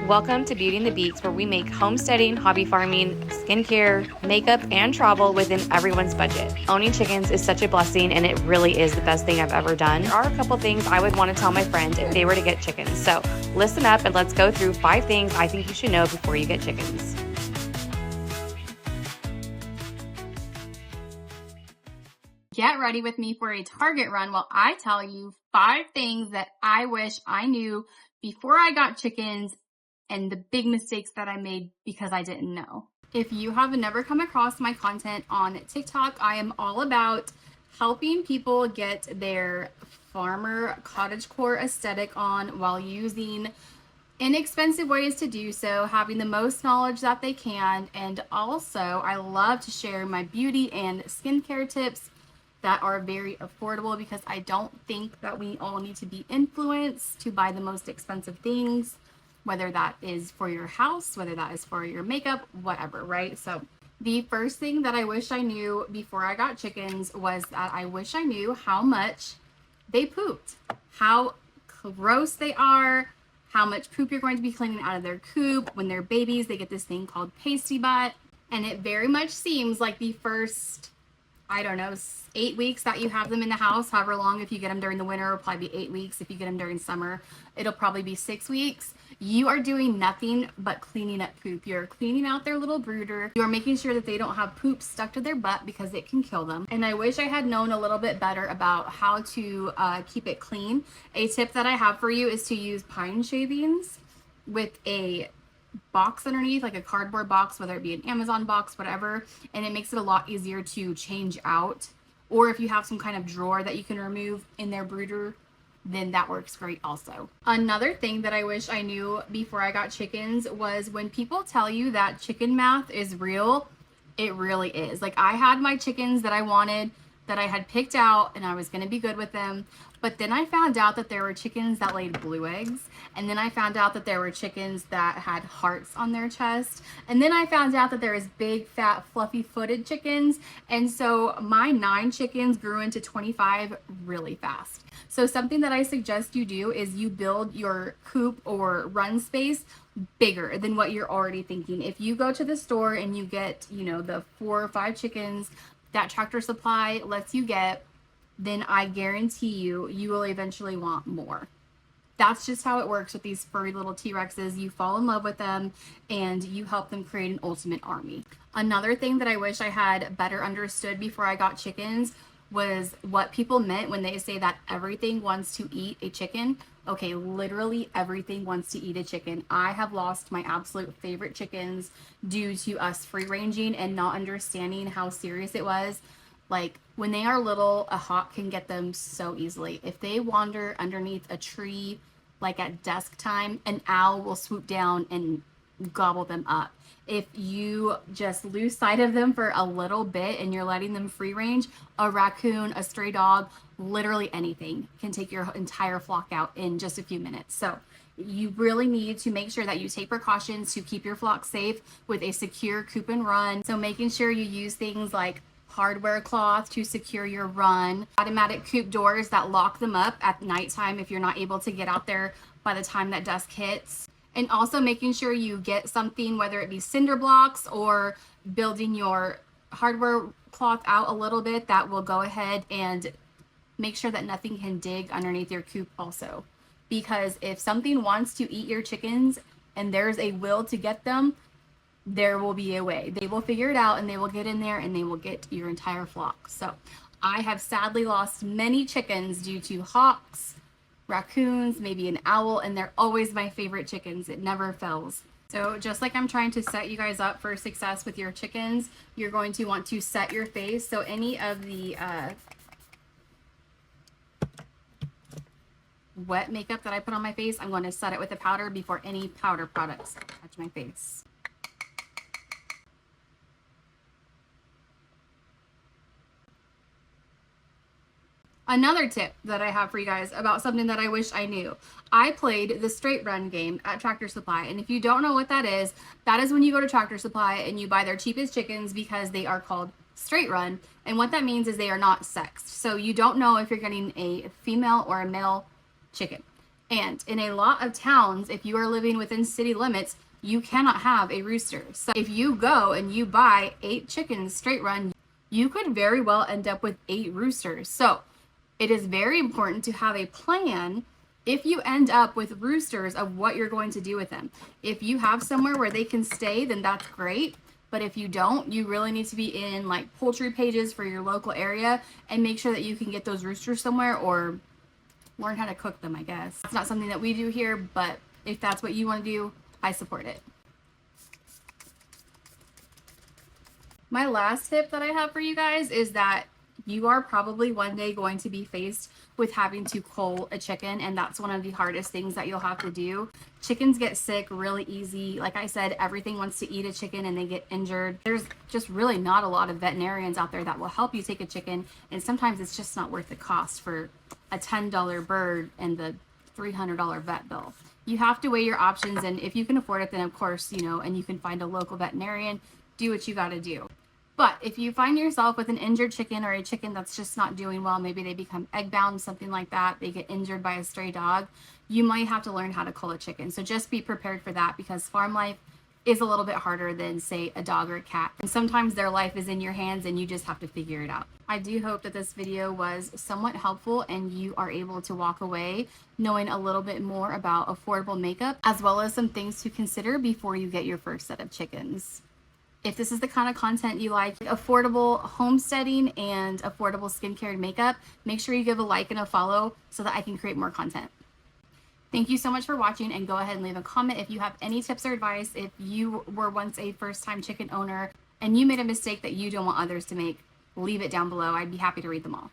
Welcome to Beauty and the Beaks, where we make homesteading, hobby farming, skincare, makeup, and travel within everyone's budget. Owning chickens is such a blessing, and it really is the best thing I've ever done. There are a couple things I would want to tell my friends if they were to get chickens. So listen up and let's go through 5 things I think you should know before you get chickens. Get ready with me for a Target run while I tell you 5 things that I wish I knew before I got chickens and the big mistakes that I made because I didn't know. If you have never come across my content on TikTok, I am all about helping people get their farmer cottagecore aesthetic on while using inexpensive ways to do so, having the most knowledge that they can, and also I love to share my beauty and skincare tips that are very affordable because I don't think that we all need to be influenced to buy the most expensive things, whether that is for your house, whether that is for your makeup, whatever, right? So the first thing that I wish I knew before I got chickens was that I wish I knew how much they pooped, how gross they are, how much poop you're going to be cleaning out of their coop. When they're babies, they get this thing called pasty butt, and it very much seems like the first, I don't know, 8 weeks that you have them in the house, however long, if you get them during the winter, it'll probably be 8 weeks. If you get them during summer, it'll probably be 6 weeks. You are doing nothing but cleaning up poop. You're cleaning out their little brooder. You're making sure that they don't have poop stuck to their butt because it can kill them. And I wish I had known a little bit better about how to keep it clean. A tip that I have for you is to use pine shavings with a box underneath, like a cardboard box, whether it be an Amazon box, whatever, and it makes it a lot easier to change out. Or if you have some kind of drawer that you can remove in their brooder, then that works great also. Another thing that I wish I knew before I got chickens was when people tell you that chicken math is real, it really is. Like, I had my chickens that I wanted, that I had picked out, and I was going to be good with them. But then I found out that there were chickens that laid blue eggs. And then I found out that there were chickens that had hearts on their chest. And then I found out that there was big, fat, fluffy footed chickens. And so my 9 chickens grew into 25 really fast. So something that I suggest you do is you build your coop or run space bigger than what you're already thinking. If you go to the store and you get, the 4 or 5 chickens that Tractor Supply lets you get, then I guarantee you will eventually want more. That's just how it works with these furry little T-Rexes. You fall in love with them and you help them create an ultimate army. Another thing that I wish I had better understood before I got chickens was what people meant when they say that everything wants to eat a chicken. Okay, literally everything wants to eat a chicken. I have lost my absolute favorite chickens due to us free ranging and not understanding how serious it was. Like, when they are little, a hawk can get them so easily. If they wander underneath a tree, like at dusk time, an owl will swoop down and gobble them up. If you just lose sight of them for a little bit and you're letting them free range, a raccoon, a stray dog, literally anything can take your entire flock out in just a few minutes. So you really need to make sure that you take precautions to keep your flock safe with a secure coop and run. So making sure you use things like hardware cloth to secure your run, automatic coop doors that lock them up at nighttime if you're not able to get out there by the time that dusk hits. And also making sure you get something, whether it be cinder blocks or building your hardware cloth out a little bit, that will go ahead and make sure that nothing can dig underneath your coop also. Because if something wants to eat your chickens and there's a will to get them, there will be a way. They will figure it out and they will get in there and they will get your entire flock. So I have sadly lost many chickens due to hawks, raccoons, maybe an owl, and they're always my favorite chickens. It never fails. So just like I'm trying to set you guys up for success with your chickens, you're going to want to set your face. So any of the wet makeup that I put on my face, I'm going to set it with a powder before any powder products touch my face. Another tip that I have for you guys about something that I wish I knew. I played the straight run game at Tractor Supply. And if you don't know what that is when you go to Tractor Supply and you buy their cheapest chickens because they are called straight run. And what that means is they are not sexed. So you don't know if you're getting a female or a male chicken. And in a lot of towns, if you are living within city limits, you cannot have a rooster. So if you go and you buy 8 chickens straight run, you could very well end up with 8 roosters. So it is very important to have a plan if you end up with roosters of what you're going to do with them. If you have somewhere where they can stay, then that's great. But if you don't, you really need to be in like poultry pages for your local area and make sure that you can get those roosters somewhere, or learn how to cook them, I guess. It's not something that we do here, but if that's what you want to do, I support it. My last tip that I have for you guys is that you are probably one day going to be faced with having to cull a chicken, and that's one of the hardest things that you'll have to do. Chickens get sick really easy. Like I said, everything wants to eat a chicken and they get injured. There's just really not a lot of veterinarians out there that will help you take a chicken, and sometimes it's just not worth the cost for a $10 bird and the $300 vet bill. You have to weigh your options, and if you can afford it, then of course, and you can find a local veterinarian, do what you got to do. But if you find yourself with an injured chicken, or a chicken that's just not doing well, maybe they become egg bound, something like that, they get injured by a stray dog, you might have to learn how to cull a chicken. So just be prepared for that, because farm life is a little bit harder than, say, a dog or a cat. And sometimes their life is in your hands and you just have to figure it out. I do hope that this video was somewhat helpful and you are able to walk away knowing a little bit more about affordable makeup, as well as some things to consider before you get your first set of chickens. If this is the kind of content you like, affordable homesteading and affordable skincare and makeup, make sure you give a like and a follow so that I can create more content. Thank you so much for watching, and go ahead and leave a comment if you have any tips or advice. If you were once a first-time chicken owner and you made a mistake that you don't want others to make, leave it down below. I'd be happy to read them all.